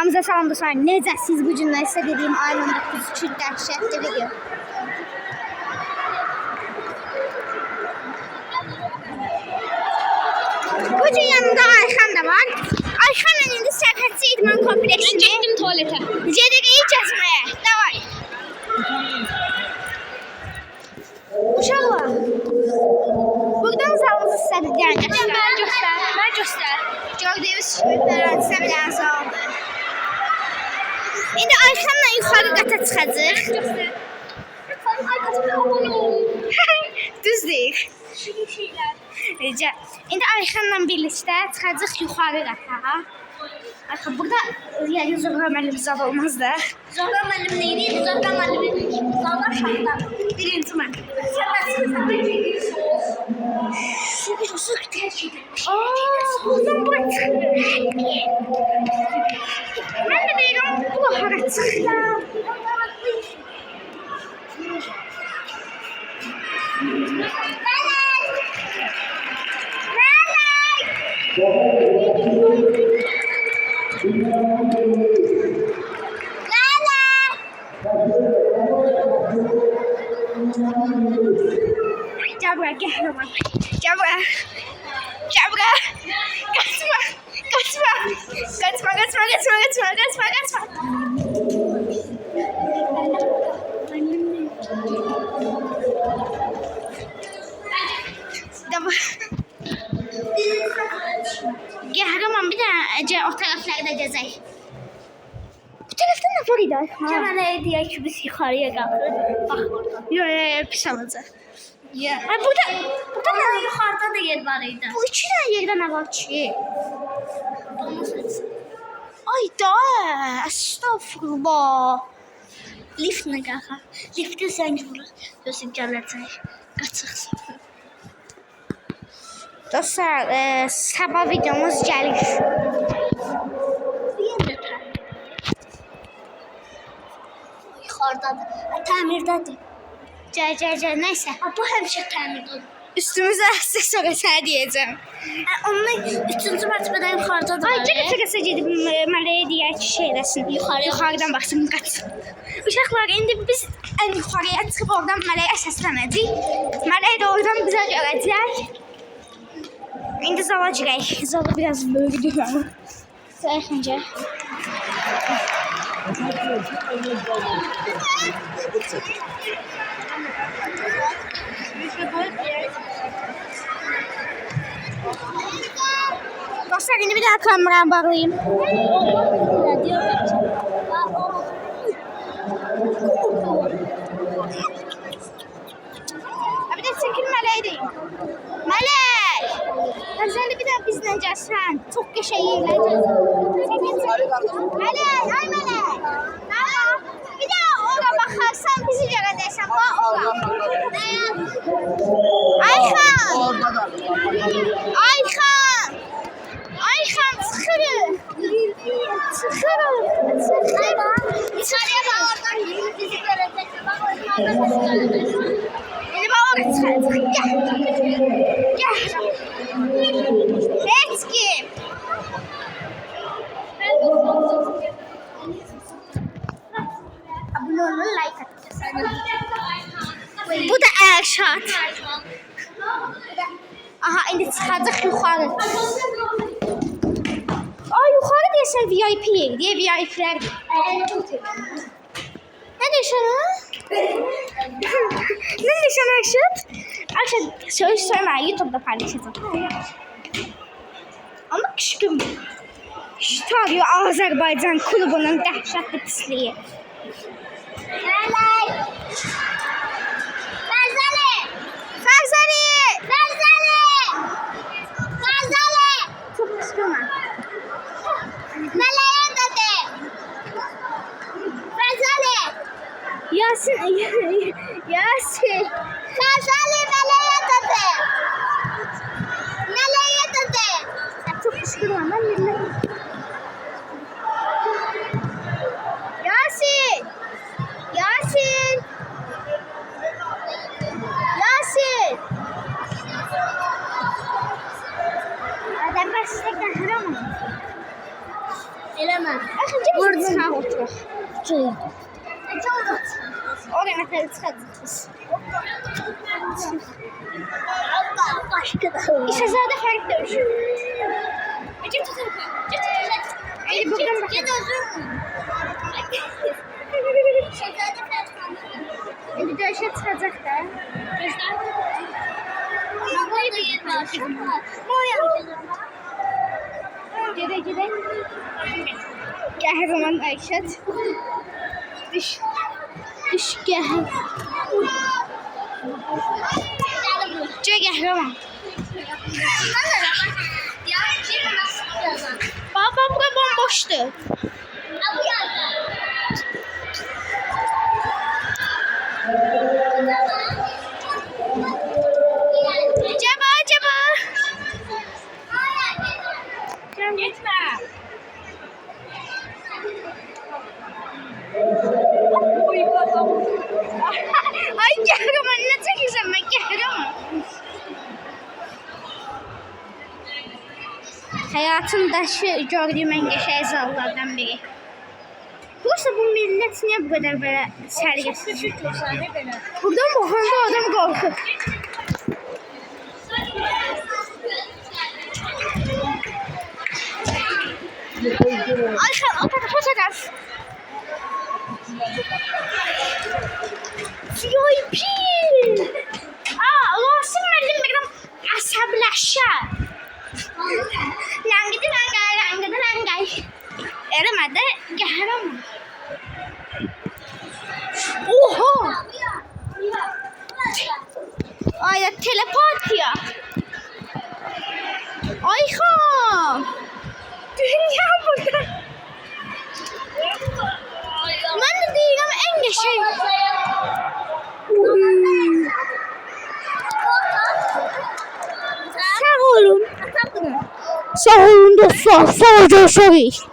Hamza salam dostlar. Necəsiz bu gün nəsə dediyim ayın 19 üçün dəhşətli video. Bu gün yanımda Ayxan da var. Ayxanla indi sərhədçi idman kompleksini. Ben gittim tuvalete. Gedirik gəzməyə. Davay. Uşaqlar. Buradan zalımızı sizə göstər. Ben göster. Ben göster. Gördüyünüz kimi Fərhadisə bir dənə zaldır. İndi Ayxanla yuxarı qata çıxacaq. Düz deyil. Rica. İndi Ayxanla birlikdə çıxacaq yuxarı qata. Ayxan, burada yəqin Zohra müəllim zad olmaz da. Zohra müəllim neydi? Zohra müəllim Zohra şahtan. Birinci mən. Su terk edilmiş. Buradan bura çıxır. Mən də deyirəm, bu hara çıxır. Gel buraya, kahraman. Gel buraya. Gel buraya. Kaçma. Kaçma. Kaçma, kaçma, kaçma, kaçma, kaçma, kaçma. Kahraman bir de o taraflarda gezək. Bu tarafta ne var idi? Cəmələ deyək ki, biz yuxarıya qalxırıq. Bax orada. Yok, pis alacaq. Ya. Ha, burada Ama yuxarıda da yer var idi. bu iki tane yerden ne var ki? Ay da, estağfurullah. Liftlə qalxaq. Liftin zəngi vurur. Gözün gələcək. Qaçıq. Dostlar, sabah videomuz gəlir. Bir yerdə yuxarıdadır. Təmirdədir. Gəl, neyse. Bu həmişə təmirdədir. Üstümüze astık sonra sana diyeceğim. Onun 3-cü mərtəbədən yuxarıdadır. Ay, çəkə gedib mələyə deyək ki, şey eləsin. Yuxarıdan baxsın, qaçsın. Uşaqlar, indi biz ən yuxarıya çıxıb oradan mələyə səslənəcəyik. Mələyə də oradan bizə görəcək. İndi zala girək. Zala biraz böyüdür ama. Səhəncə. Dostlar, indi bir daha kameramı bağlayayım. Bir de çekin meleği deyim. Melek! Sen de bir daha bizden gelsen. Çok yaşa yerler. Melek, ay Melek. Tamam. Bir daha ona bakarsan bizi göreceksin. Bak ona. Ayxan! Ayxan! Ayxan, çıxırıq. Çıxırıq. İçəriyə bax, oradan bizi görəcəksən. Bax, oradan bizi görəcəksən. İndi bax, oraya çıxacaq. Gəl. Heç kim. Abone olun, like atın. Bu da Erşad. Aha, indi çıxacaq yuxarı. Ay, yuxarı deyəsən VIP yeri deyə VIP'lər. Ne diyorsun ha? Ne diyorsun Erşad? Erşad, söyleme, YouTube'da paylaşacağım. Ama küçüküm. Tabii Azerbaycan kulübünün dəhşətli pisliği. Melek! Ferzali! Ferzali! Ferzali! Ferzali! Çok küçüküm. Meleğe dedi. Ferzali! Yasin, Yasin. Ferzali meleğe dedi. Meleğe dedi. Çok küçüküm ama millet. Yasin! Yasin! Yasin! Adam başlayacak da haram mı? Eləmə. Axırıncı biz çıxaq oturaq. Çok Oraya nəfəri çıxacaq biz. başka da. İşəzadə fərq döyüşür. Git tutun. Eli buradan bak. Git özür. Şehzade Fersan. İndi döyüşə çıxacaq da. Gözler. Mağayı da yer var. Gedə. Qəhrəman Ayşət. Düş qəhrəman. Cə qəhrəman. Ya şimdi nasıl yazar? Baba bura bomboşdur. Bu yazar. Acaba. Can gitme. Ay qəhrəman nə çəkirsən mən qəhrəman. Hayatımdaki gördüğüm en geçer zallardan biri. Burası bu millet niye bu kadar böyle sergisiz? Buradan bakınca adam korkuyor. Ayşen o tarafa çeker. VIP. Olsun benim bir asablaşar. Langay. Erimedi, qəhrəman. Oha! Ayda telepatiya. Ayxan! Dünya burada. Mən də deyirəm en qəşəng. Sağ olun. Sağ olun dostlar. Sağ olun.